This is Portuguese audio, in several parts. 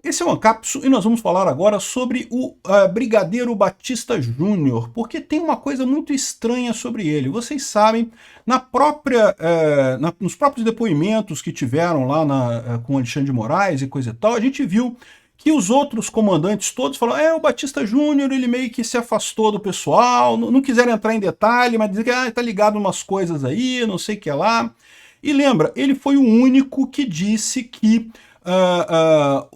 Esse é o Ancapso e nós vamos falar agora sobre o Brigadeiro Batista Júnior, porque tem uma coisa muito estranha sobre ele. Vocês sabem, nos próprios depoimentos que tiveram lá com Alexandre de Moraes e coisa e tal, a gente viu que os outros comandantes todos falaram, o Batista Júnior, ele meio que se afastou do pessoal, não quiseram entrar em detalhe, mas dizer que tá ligado umas coisas aí, não sei o que lá. E lembra, ele foi o único que disse que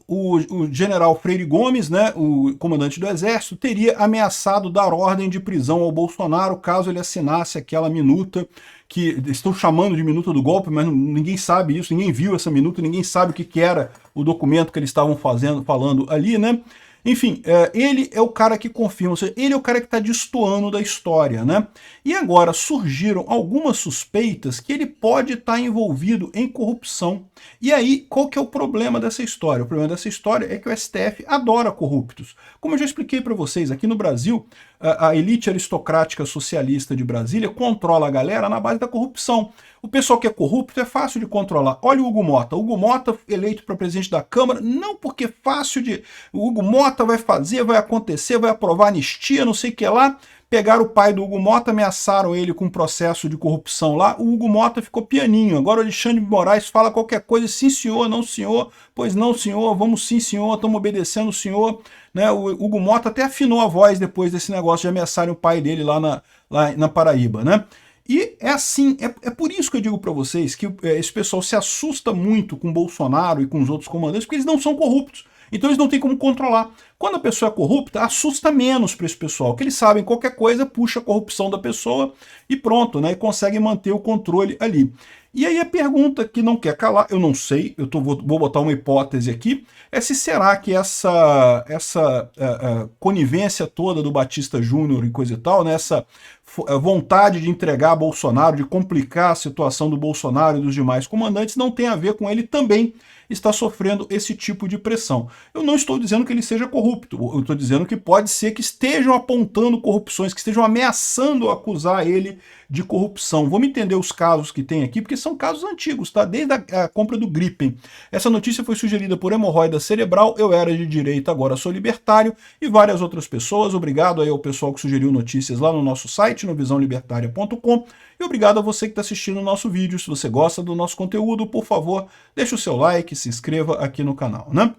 o general Freire Gomes, né, o comandante do Exército, teria ameaçado dar ordem de prisão ao Bolsonaro caso ele assinasse aquela minuta, que estão chamando de minuta do golpe, mas ninguém sabe isso, ninguém viu essa minuta, ninguém sabe o que era o documento que eles estavam falando ali, né? Enfim, ele é o cara que confirma, ou seja, ele é o cara que está destoando da história, né? E agora surgiram algumas suspeitas que ele pode estar envolvido em corrupção. E aí, qual que é o problema dessa história? O problema dessa história é que o STF adora corruptos. Como eu já expliquei para vocês, aqui no Brasil, a elite aristocrática socialista de Brasília controla a galera na base da corrupção. O pessoal que é corrupto é fácil de controlar. Olha o Hugo Mota. O Hugo Mota eleito para presidente da Câmara, não porque é fácil de... O Hugo Mota vai fazer, vai acontecer, vai aprovar anistia, não sei o que lá. Pegaram o pai do Hugo Mota, ameaçaram ele com um processo de corrupção lá, o Hugo Mota ficou pianinho. Agora o Alexandre de Moraes fala qualquer coisa, sim senhor, não senhor, pois não senhor, vamos sim senhor, estamos obedecendo o senhor. Né? O Hugo Mota até afinou a voz depois desse negócio de ameaçarem o pai dele lá na Paraíba, né? E é assim, é por isso que eu digo para vocês que esse pessoal se assusta muito com Bolsonaro e com os outros comandantes, porque eles não são corruptos. Então eles não têm como controlar. Quando a pessoa é corrupta, assusta menos para esse pessoal, que eles sabem qualquer coisa, puxa a corrupção da pessoa e pronto, né? E conseguem manter o controle ali. E aí a pergunta que não quer calar, eu não sei, vou botar uma hipótese aqui, é se será que essa conivência toda do Batista Júnior e coisa e tal, né, essa vontade de entregar a Bolsonaro, de complicar a situação do Bolsonaro e dos demais comandantes, não tem a ver com ele também está sofrendo esse tipo de pressão. Eu não estou dizendo que ele seja corrupto, eu estou dizendo que pode ser que estejam apontando corrupções, que estejam ameaçando acusar ele de corrupção. Vamos entender os casos que tem aqui, porque são casos antigos, tá? Desde a compra do Gripen. Essa notícia foi sugerida por hemorroida cerebral, eu era de direita, agora sou libertário, e várias outras pessoas. Obrigado aí ao pessoal que sugeriu notícias lá no nosso site, no visãolibertaria.com, e obrigado a você que está assistindo o nosso vídeo. Se você gosta do nosso conteúdo, por favor, deixe o seu like, se inscreva aqui no canal, né?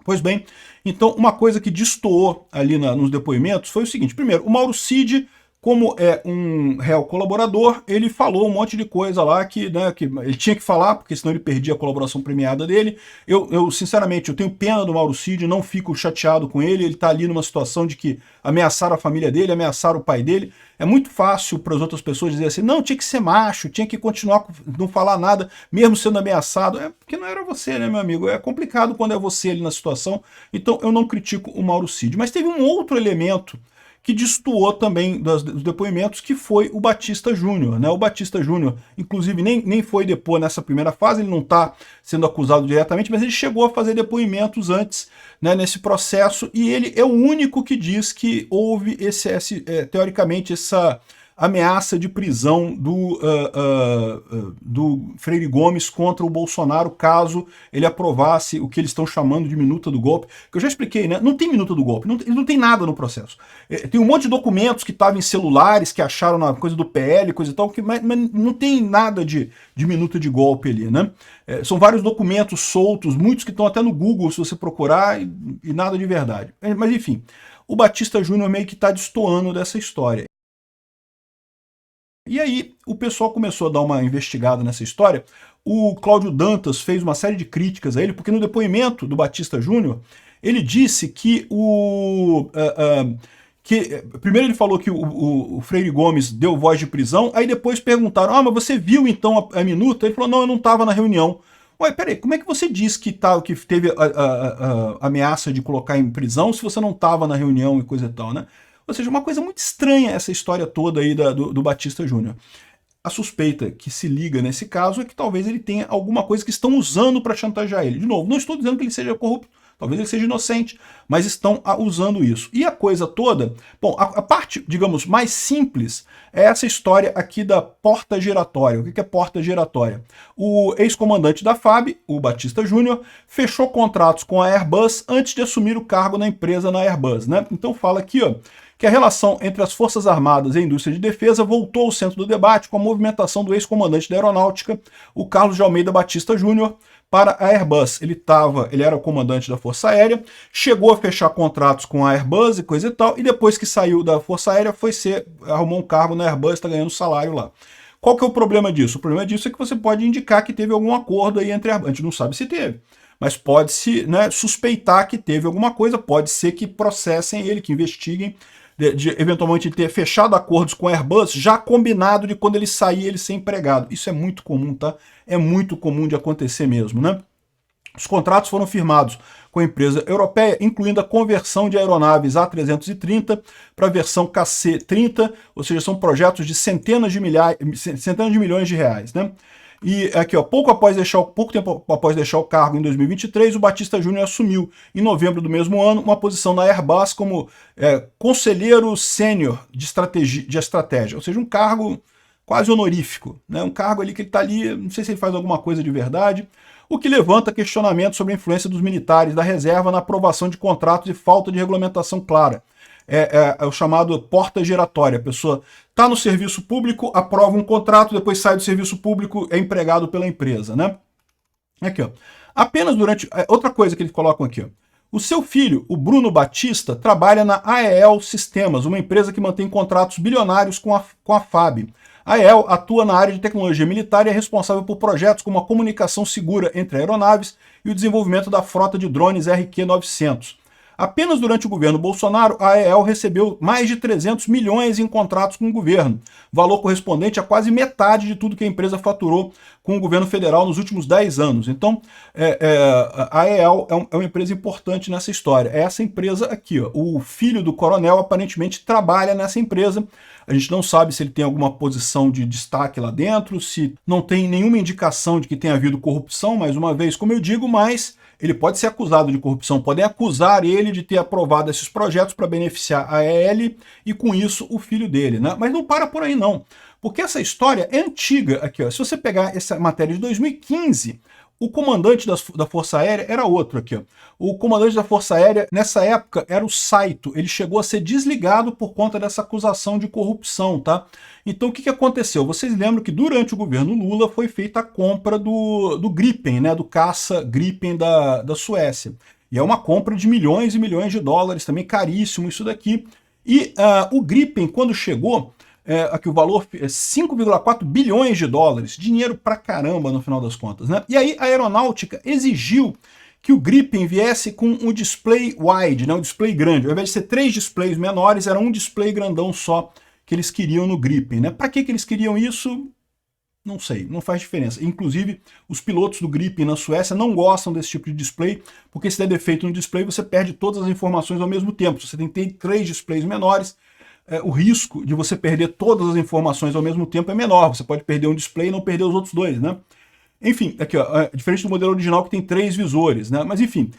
Pois bem, então uma coisa que destoou ali nos depoimentos foi o seguinte: primeiro, o Mauro Cid, como é um réu colaborador, ele falou um monte de coisa lá que ele tinha que falar, porque senão ele perdia a colaboração premiada dele. Eu sinceramente, eu tenho pena do Mauro Cid, não fico chateado com ele está ali numa situação de que ameaçaram a família dele, ameaçaram o pai dele. É muito fácil para as outras pessoas dizer assim, não, tinha que ser macho, tinha que continuar, não falar nada, mesmo sendo ameaçado. É porque não era você, né, meu amigo? É complicado quando é você ali na situação, então eu não critico o Mauro Cid. Mas teve um outro elemento que destoou também dos depoimentos, que foi o Batista Júnior, né? O Batista Júnior, inclusive, nem foi depor nessa primeira fase, ele não está sendo acusado diretamente, mas ele chegou a fazer depoimentos antes, né, nesse processo, e ele é o único que diz que houve teoricamente, essa ameaça de prisão do Freire Gomes contra o Bolsonaro, caso ele aprovasse o que eles estão chamando de minuta do golpe, que eu já expliquei, né? Não tem minuta do golpe, não tem nada no processo. Tem um monte de documentos que estavam em celulares, que acharam na coisa do PL, coisa e tal, mas não tem nada de minuta de golpe ali, né? São vários documentos soltos, muitos que estão até no Google, se você procurar, e nada de verdade. Mas enfim, o Batista Júnior meio que está destoando dessa história. E aí o pessoal começou a dar uma investigada nessa história. O Cláudio Dantas fez uma série de críticas a ele, porque no depoimento do Batista Júnior, ele disse que primeiro ele falou que o Freire Gomes deu voz de prisão, aí depois perguntaram, mas você viu então a minuta? Ele falou, não, eu não estava na reunião. Ué, peraí, como é que você diz que teve a ameaça de colocar em prisão se você não estava na reunião e coisa e tal, né? Ou seja, uma coisa muito estranha essa história toda aí do Batista Júnior. A suspeita que se liga nesse caso é que talvez ele tenha alguma coisa que estão usando para chantagear ele. De novo, não estou dizendo que ele seja corrupto, talvez ele seja inocente, mas estão usando isso. E a coisa toda, bom, a parte, digamos, mais simples é essa história aqui da porta giratória. O que é porta giratória? O ex-comandante da FAB, o Batista Júnior, fechou contratos com a Airbus antes de assumir o cargo na empresa na Airbus, né? Então fala aqui, ó, que a relação entre as Forças Armadas e a indústria de defesa voltou ao centro do debate com a movimentação do ex-comandante da Aeronáutica, o Carlos de Almeida Batista Júnior, para a Airbus. Ele era o comandante da Força Aérea, chegou a fechar contratos com a Airbus e coisa e tal, e depois que saiu da Força Aérea, arrumou um cargo na Airbus, está ganhando salário lá. Qual que é o problema disso? O problema disso é que você pode indicar que teve algum acordo aí entre a Airbus. A gente não sabe se teve, mas pode-se, né, suspeitar que teve alguma coisa, pode ser que processem ele, que investiguem, de eventualmente ter fechado acordos com a Airbus, já combinado de quando ele sair ele ser empregado. Isso é muito comum, tá? É muito comum de acontecer mesmo, né? Os contratos foram firmados com a empresa europeia, incluindo a conversão de aeronaves A330 para a versão KC-30, ou seja, são projetos de centenas de milhões de reais, né? E aqui, ó, pouco tempo após deixar o cargo em 2023, o Batista Júnior assumiu, em novembro do mesmo ano, uma posição na Airbus como conselheiro sênior de estratégia, ou seja, um cargo quase honorífico, né? Um cargo ali que ele está ali, não sei se ele faz alguma coisa de verdade, o que levanta questionamento sobre a influência dos militares da reserva na aprovação de contratos e falta de regulamentação clara. É o chamado porta giratória. A pessoa está no serviço público, aprova um contrato, depois sai do serviço público, é empregado pela empresa, né? Aqui, ó. Apenas durante... Outra coisa que eles colocam aqui, ó. O seu filho, o Bruno Batista, trabalha na AEL Sistemas, uma empresa que mantém contratos bilionários com a FAB. A AEL atua na área de tecnologia militar e é responsável por projetos como a comunicação segura entre aeronaves e o desenvolvimento da frota de drones RQ-900. Apenas durante o governo Bolsonaro, a AEL recebeu mais de 300 milhões em contratos com o governo, valor correspondente a quase metade de tudo que a empresa faturou com o governo federal nos últimos 10 anos. Então, a AEL é uma empresa importante nessa história. É essa empresa aqui, ó. O filho do coronel aparentemente trabalha nessa empresa. A gente não sabe se ele tem alguma posição de destaque lá dentro, se não tem nenhuma indicação de que tenha havido corrupção, mais uma vez, como eu digo, mas ele pode ser acusado de corrupção, podem acusar ele de ter aprovado esses projetos para beneficiar a AEL e, com isso, o filho dele, né? Mas não para por aí, não. Porque essa história é antiga aqui, ó. Se você pegar essa matéria de 2015, o comandante da Força Aérea era outro aqui, ó. O comandante da Força Aérea, nessa época, era o Saito. Ele chegou a ser desligado por conta dessa acusação de corrupção, tá? Então, o que aconteceu? Vocês lembram que durante o governo Lula foi feita a compra do Gripen, né? Do caça Gripen da Suécia. E é uma compra de milhões e milhões de dólares, também caríssimo isso daqui. E o Gripen, quando chegou... aqui o valor é 5,4 bilhões de dólares, dinheiro pra caramba no final das contas, né? E aí a aeronáutica exigiu que o Gripen viesse com um display wide, né? Um display grande. Ao invés de ser 3 displays menores, era um display grandão só que eles queriam no Gripen, né? Para que eles queriam isso? Não sei, não faz diferença. Inclusive, os pilotos do Gripen na Suécia não gostam desse tipo de display, porque se der defeito no display, você perde todas as informações ao mesmo tempo. Se você tem 3 displays menores, o risco de você perder todas as informações ao mesmo tempo é menor. Você pode perder um display e não perder os outros 2, né? Enfim, aqui, ó, diferente do modelo original que tem 3 visores, né? Mas enfim.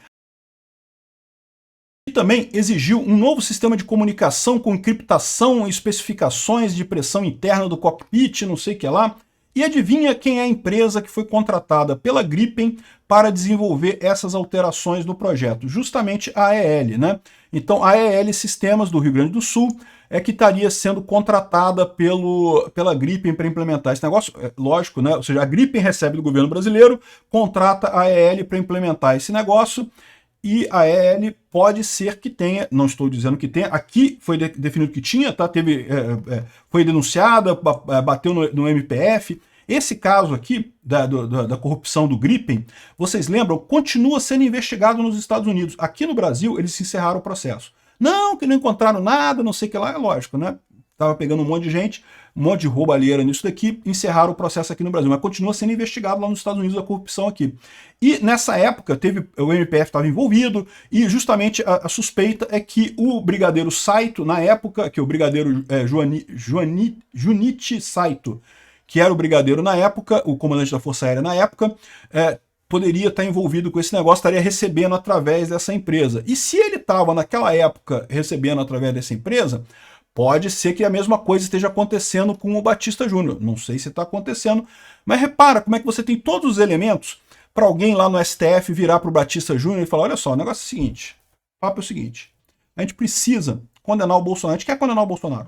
E também exigiu um novo sistema de comunicação com encriptação e especificações de pressão interna do cockpit, não sei o que lá. E adivinha quem é a empresa que foi contratada pela Gripen para desenvolver essas alterações no projeto? Justamente a AEL, né? Então, a AEL Sistemas do Rio Grande do Sul é que estaria sendo contratada pela Gripen para implementar esse negócio. Lógico, né? Ou seja, a Gripen recebe do governo brasileiro, contrata a AEL para implementar esse negócio, e a AEL pode ser que tenha, não estou dizendo que tenha, aqui foi definido que tinha, tá? Foi denunciada, bateu no MPF. Esse caso aqui, da corrupção do Gripen, vocês lembram, continua sendo investigado nos Estados Unidos. Aqui no Brasil, eles encerraram o processo. Não, que não encontraram nada, não sei o que lá, é lógico, né? Tava pegando um monte de gente, um monte de roubalheira nisso daqui, encerraram o processo aqui no Brasil, mas continua sendo investigado lá nos Estados Unidos a corrupção aqui. E nessa época, o MPF estava envolvido, e justamente a suspeita é que o brigadeiro Saito, na época, que o brigadeiro Junichi Saito, que era o brigadeiro na época, o comandante da Força Aérea na época, poderia estar envolvido com esse negócio, estaria recebendo através dessa empresa. E se ele estava naquela época recebendo através dessa empresa, pode ser que a mesma coisa esteja acontecendo com o Batista Júnior. Não sei se está acontecendo, mas repara como é que você tem todos os elementos para alguém lá no STF virar para o Batista Júnior e falar, olha só, o negócio é o seguinte, o papo é o seguinte, a gente precisa condenar o Bolsonaro, a gente quer condenar o Bolsonaro,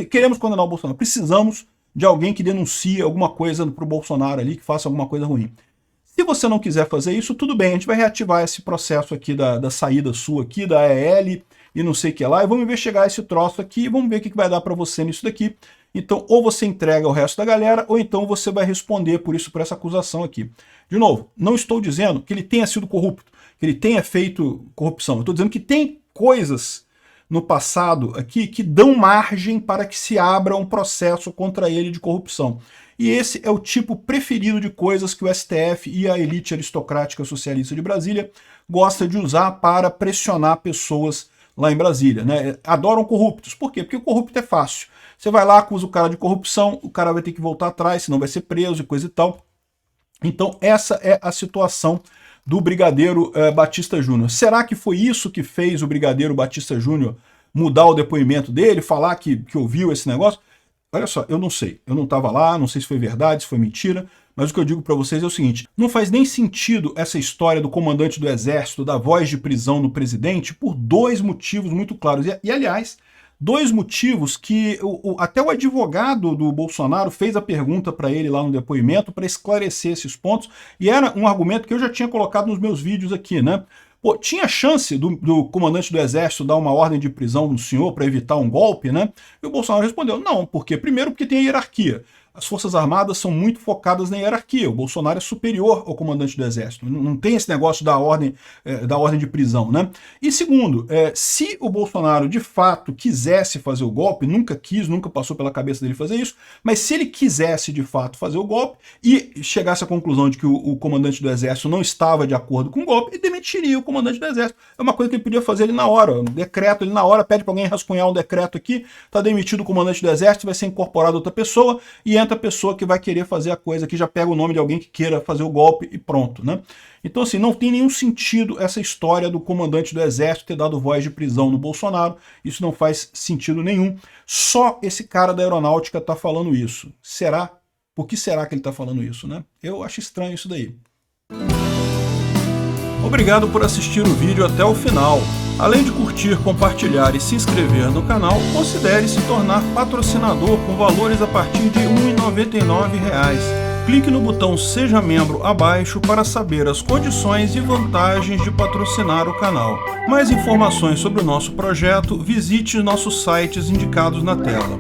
queremos condenar o Bolsonaro, precisamos de alguém que denuncie alguma coisa para o Bolsonaro ali, que faça alguma coisa ruim. Se você não quiser fazer isso, tudo bem, a gente vai reativar esse processo aqui da saída sua aqui, da EL e não sei o que lá, e vamos investigar esse troço aqui e vamos ver o que vai dar para você nisso daqui. Então, ou você entrega o resto da galera, ou então você vai responder por essa acusação aqui. De novo, não estou dizendo que ele tenha sido corrupto, que ele tenha feito corrupção. Eu estou dizendo que tem coisas no passado aqui que dão margem para que se abra um processo contra ele de corrupção. E esse é o tipo preferido de coisas que o STF e a elite aristocrática socialista de Brasília gosta de usar para pressionar pessoas lá em Brasília, né? Adoram corruptos. Por quê? Porque o corrupto é fácil. Você vai lá, acusa o cara de corrupção, o cara vai ter que voltar atrás, senão vai ser preso e coisa e tal. Então essa é a situação do Brigadeiro Batista Júnior. Será que foi isso que fez o Brigadeiro Batista Júnior mudar o depoimento dele, falar que ouviu esse negócio? Olha só, eu não sei. Eu não estava lá, não sei se foi verdade, se foi mentira, mas o que eu digo para vocês é o seguinte, não faz nem sentido essa história do comandante do Exército, da voz de prisão no presidente, por dois motivos muito claros. E aliás, dois motivos que até o advogado do Bolsonaro fez a pergunta para ele lá no depoimento para esclarecer esses pontos, e era um argumento que eu já tinha colocado nos meus vídeos aqui, né? Pô, tinha chance do comandante do Exército dar uma ordem de prisão no senhor para evitar um golpe, né? E o Bolsonaro respondeu, não, por quê? Primeiro porque tem a hierarquia. As Forças Armadas são muito focadas na hierarquia. O Bolsonaro é superior ao comandante do Exército. Não tem esse negócio da ordem de prisão, né? E segundo, se o Bolsonaro de fato quisesse fazer o golpe, nunca quis, nunca passou pela cabeça dele fazer isso, mas se ele quisesse de fato fazer o golpe e chegasse à conclusão de que o comandante do Exército não estava de acordo com o golpe, ele demitiria o comandante do Exército. É uma coisa que ele podia fazer ali na hora, um decreto, ele na hora pede para alguém rascunhar um decreto aqui, está demitido o comandante do Exército, vai ser incorporado outra pessoa e entra a pessoa que vai querer fazer a coisa, que já pega o nome de alguém que queira fazer o golpe e pronto, né? Então assim, não tem nenhum sentido essa história do comandante do Exército ter dado voz de prisão no Bolsonaro, isso não faz sentido nenhum, só esse cara da aeronáutica está falando isso. Será? Por que será que ele está falando isso, né? Eu acho estranho isso daí. Obrigado por assistir o vídeo até o final. Além de curtir, compartilhar e se inscrever no canal, considere se tornar patrocinador com valores a partir de R$ 1,99. Clique no botão Seja Membro abaixo para saber as condições e vantagens de patrocinar o canal. Mais informações sobre o nosso projeto, visite nossos sites indicados na tela.